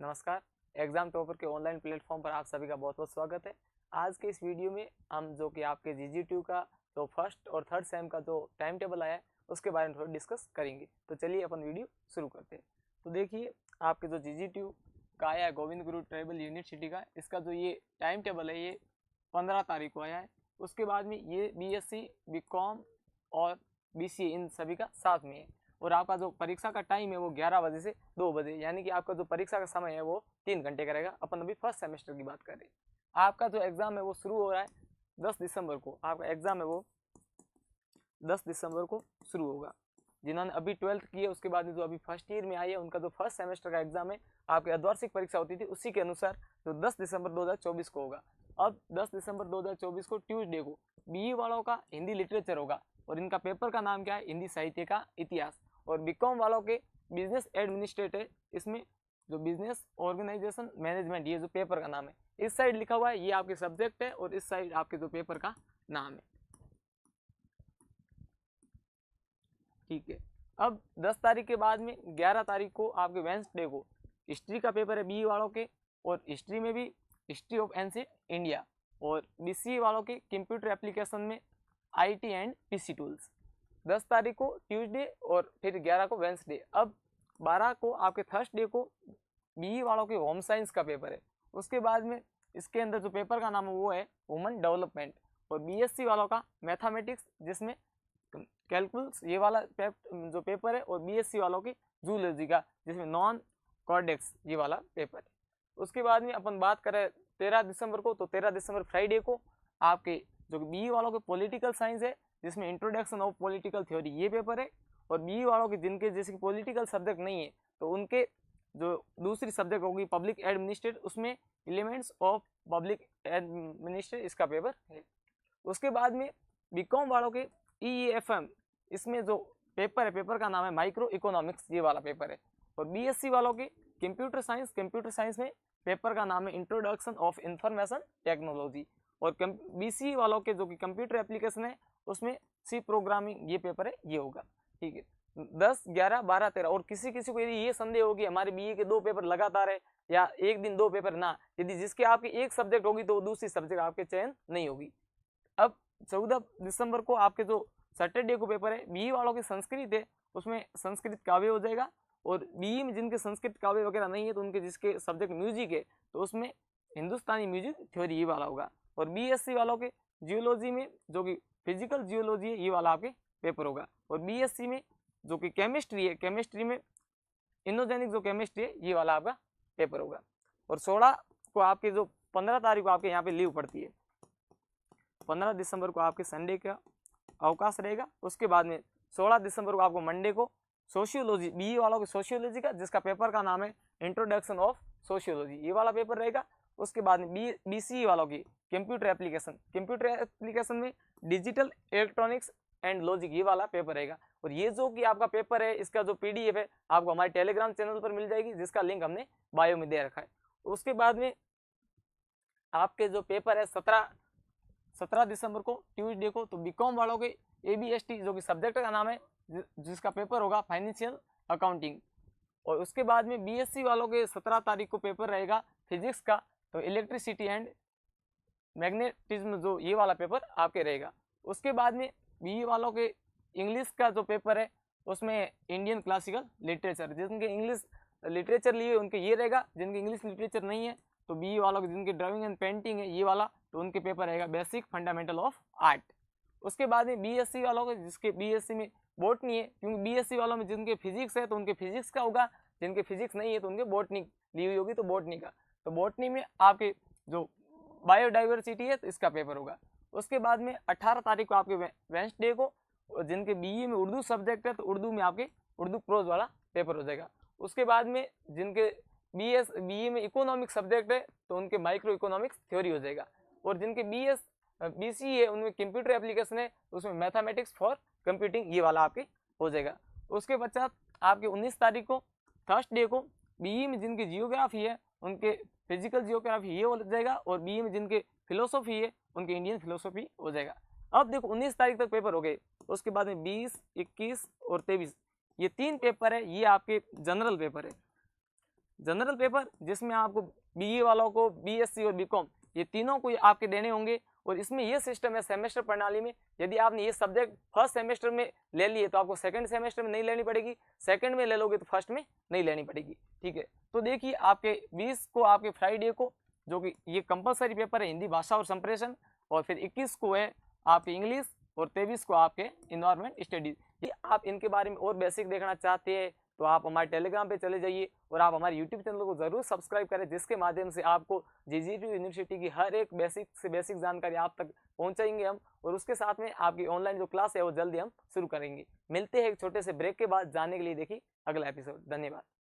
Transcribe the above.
नमस्कार। Exam topper के online platform पर आप सभी का बहुत बहुत स्वागत है। आज के इस वीडियो में हम जो कि आपके GG2 का जो फर्स्ट और थर्ड सेम का जो टाइम टेबल आया है उसके बारे में थोड़ा डिस्कस करेंगे। तो चलिए अपन वीडियो शुरू करते हैं। तो देखिए, आपके जो GG2 का आया है गोविंद गुरु ट्राइबल यूनिवर्सिटी का, इसका जो ये टाइम टेबल है ये 15 तारीख को आया है। उसके बाद में ये BSc, BCom और BCA इन सभी का साथ में है। और आपका जो परीक्षा का टाइम है वो 11 बजे से 2 बजे, यानी कि आपका जो परीक्षा का समय है वो 3 घंटे का रहेगा। अपन अभी फर्स्ट सेमेस्टर की बात कर रहे हैं। आपका जो एग्जाम है वो शुरू हो रहा है 10 दिसंबर को। आपका एग्जाम है वो 10 दिसंबर को शुरू होगा। जिन्होंने अभी 12th की है, उसके बाद में जो अभी फर्स्ट ईयर में आई है, उनका जो फर्स्ट सेमेस्टर का एग्जाम है, आपकी अर्धवार्षिक परीक्षा होती थी उसी के अनुसार जो 10 दिसंबर 2024 को होगा। अब 10 दिसंबर 2024 को ट्यूसडे को BE वालों का हिंदी लिटरेचर होगा और इनका पेपर का नाम क्या है, हिंदी साहित्य का इतिहास। और BCom वालों के बिजनेस एडमिनिस्ट्रेटर, इसमें जो बिजनेस ऑर्गेनाइजेशन मैनेजमेंट, ये जो पेपर का नाम है, इस साइड लिखा हुआ है ये आपके सब्जेक्ट है और इस साइड आपके जो पेपर का नाम है। ठीक है। अब 10 तारीख के बाद में 11 तारीख को आपके वेंसडे को हिस्ट्री का पेपर है BE वालों के, और हिस्ट्री में भी हिस्ट्री ऑफ एंशिएंट इंडिया, और BCE वालों के कंप्यूटर एप्लीकेशन में IT एंड PC टूल्स। 10 तारीख को ट्यूसडे और फिर 11 को वेंसडे। अब 12 को आपके थर्सडे को BE वालों के होम साइंस का पेपर है। उसके बाद में इसके अंदर जो पेपर का नाम है वो है ह्यूमन डेवलपमेंट, और BSc वालों का मैथमेटिक्स, जिसमें कैलकुलस ये वाला जो पेपर है, और BSc वालों की जूलॉजी का, जिसमें नॉन कॉर्डेक्स ये वाला पेपर है। उसके बाद में अपन बात करें 13 दिसंबर को, तो 13 दिसंबर फ्राइडे को आपके जो BE वालों के पॉलिटिकल साइंस है, जिसमें इंट्रोडक्शन ऑफ पॉलिटिकल थ्योरी ये पेपर है। और BE वालों के जिनके जैसे पॉलिटिकल सब्जेक्ट नहीं है, तो उनके जो दूसरी सब्जेक्ट होगी पब्लिक एडमिनिस्ट्रेट, उसमें एलिमेंट्स ऑफ पब्लिक एडमिनिस्ट्रेट इसका पेपर है। उसके बाद में BCom वालों के EEFM, इसमें जो पेपर है, पेपर का नाम है माइक्रो इकोनॉमिक्स ये वाला पेपर है। और BSc वालों के कंप्यूटर साइंस में पेपर का नाम है इंट्रोडक्शन ऑफ इंफॉर्मेशन टेक्नोलॉजी। और BCE वालों के जो कि कंप्यूटर एप्लीकेशन है, उसमें C प्रोग्रामिंग ये पेपर है, ये होगा। ठीक है। 10, 11, 12, 13। और किसी को यदि ये संदेह होगी हमारे BE के 2 पेपर लगातार है या एक दिन 2 पेपर, ना, यदि जिसके आपकी एक सब्जेक्ट होगी तो दूसरी सब्जेक्ट आपके चयन नहीं होगी। अब 14 दिसंबर को आपके जो सैटरडे को पेपर है BE वालों की संस्कृत है, उसमें संस्कृत काव्य हो जाएगा। और BE में जिनके संस्कृत काव्य वगैरह नहीं है, तो उनके जिसके सब्जेक्ट म्यूजिक है, तो उसमें हिंदुस्तानी म्यूजिक थ्योरी ये वाला होगा। और BSc वालों के जियोलॉजी में जो कि फिजिकल जियोलॉजी है, ये वाला आपके पेपर होगा। और BSc में जो कि केमिस्ट्री है, केमिस्ट्री में इनोजेनिक जो केमिस्ट्री है, ये वाला आपका पेपर होगा। और 16 को आपके जो 15 तारीख को आपके यहाँ पे लीव पड़ती है, 15 दिसंबर को आपके संडे का अवकाश रहेगा। उसके बाद में 16 दिसंबर को आपको मंडे को सोशियोलॉजी, BE वालों की सोशियोलॉजी का, जिसका पेपर का नाम है इंट्रोडक्शन ऑफ सोशियोलॉजी, ये वाला पेपर रहेगा। उसके बाद में BCE वालों की कंप्यूटर एप्लीकेशन में डिजिटल इलेक्ट्रॉनिक्स एंड लॉजिक ये वाला पेपर रहेगा। और ये जो कि आपका पेपर है, इसका जो PDF है आपको हमारे टेलीग्राम चैनल पर मिल जाएगी, जिसका लिंक हमने बायो में दे रखा है। उसके बाद में आपके जो पेपर है 17 दिसंबर को ट्यूसडे को, तो BCom वालों के ABST जो कि सब्जेक्ट का नाम है, जिसका पेपर होगा फाइनेंशियल अकाउंटिंग। और उसके बाद में BSc वालों के 17 तारीख को पेपर रहेगा फिजिक्स का, तो इलेक्ट्रिसिटी एंड मैग्नेटिज्म जो ये वाला पेपर आपके रहेगा। उसके बाद में BE वालों के इंग्लिश का जो पेपर है, उसमें इंडियन क्लासिकल लिटरेचर, जिनके इंग्लिश लिटरेचर लिए उनके ये रहेगा। जिनके इंग्लिश लिटरेचर नहीं है, तो BE वालों के जिनके ड्राइंग एंड पेंटिंग है ये वाला, तो उनके पेपर रहेगा बेसिक फंडामेंटल ऑफ आर्ट। उसके बाद में BSc वालों के जिसके BSc में बॉटनी है, क्योंकि BSc वालों में जिनके फिजिक्स है तो उनके फिजिक्स का होगा, जिनके फिजिक्स नहीं है तो उनके बॉटनी ली हुई होगी, तो बॉटनी का। तो बॉटनी में आपके जो बायोडाइवर्सिटी है तो इसका पेपर होगा। उसके बाद में 18 तारीख को आपके वेंसडे को, जिनके BE में उर्दू सब्जेक्ट है, तो उर्दू में आपके उर्दू प्रोज वाला पेपर हो जाएगा। उसके बाद में जिनके BE में इकोनॉमिक सब्जेक्ट है, तो उनके माइक्रो इकोनॉमिक्स थ्योरी हो जाएगा। और जिनके BCE है उनमें कंप्यूटर एप्लीकेशन है, उसमें मैथमेटिक्स फॉर कंप्यूटिंग ये वाला आपके हो जाएगा। उसके पश्चात आपके 19 तारीख को थर्सडे को BE में जिनकी जियोग्राफी है उनके फिजिकल जियोग्राफी ये हो जाएगा, और BE में जिनके फिलोसॉफी है उनके इंडियन फिलोसॉफी हो जाएगा। अब देखो 19 तारीख तक पेपर हो गए। उसके बाद में 20, 21 और 23 ये 3 पेपर है, ये आपके जनरल पेपर है। जनरल पेपर जिसमें आपको बीए वालों को बीएससी और बीकॉम ये तीनों को आपके देने होंगे। और इसमें ये सिस्टम है सेमेस्टर प्रणाली में, यदि आपने ये सब्जेक्ट फर्स्ट सेमेस्टर में ले लिए तो आपको सेकंड सेमेस्टर में नहीं लेनी पड़ेगी, सेकंड में ले लोगे तो फर्स्ट में नहीं लेनी पड़ेगी। ठीक है, तो देखिए आपके 20 को आपके फ्राइडे को जो कि ये कंपलसरी पेपर है हिंदी भाषा और संप्रेषण, और फिर 21 को है आपके इंग्लिश, और 23 को आपके इन्वायरमेंट स्टडीज। आप इनके बारे में और बेसिक देखना चाहते हैं तो आप हमारे टेलीग्राम पे चले जाइए, और आप हमारे यूट्यूब चैनल को जरूर सब्सक्राइब करें, जिसके माध्यम से आपको जीजीटी यूनिवर्सिटी की हर एक बेसिक से बेसिक जानकारी आप तक पहुंचाएंगे हम। और उसके साथ में आपकी ऑनलाइन जो क्लास है वो जल्दी हम शुरू करेंगे। मिलते हैं एक छोटे से ब्रेक के बाद, जानने के लिए देखिए अगला एपिसोड। धन्यवाद।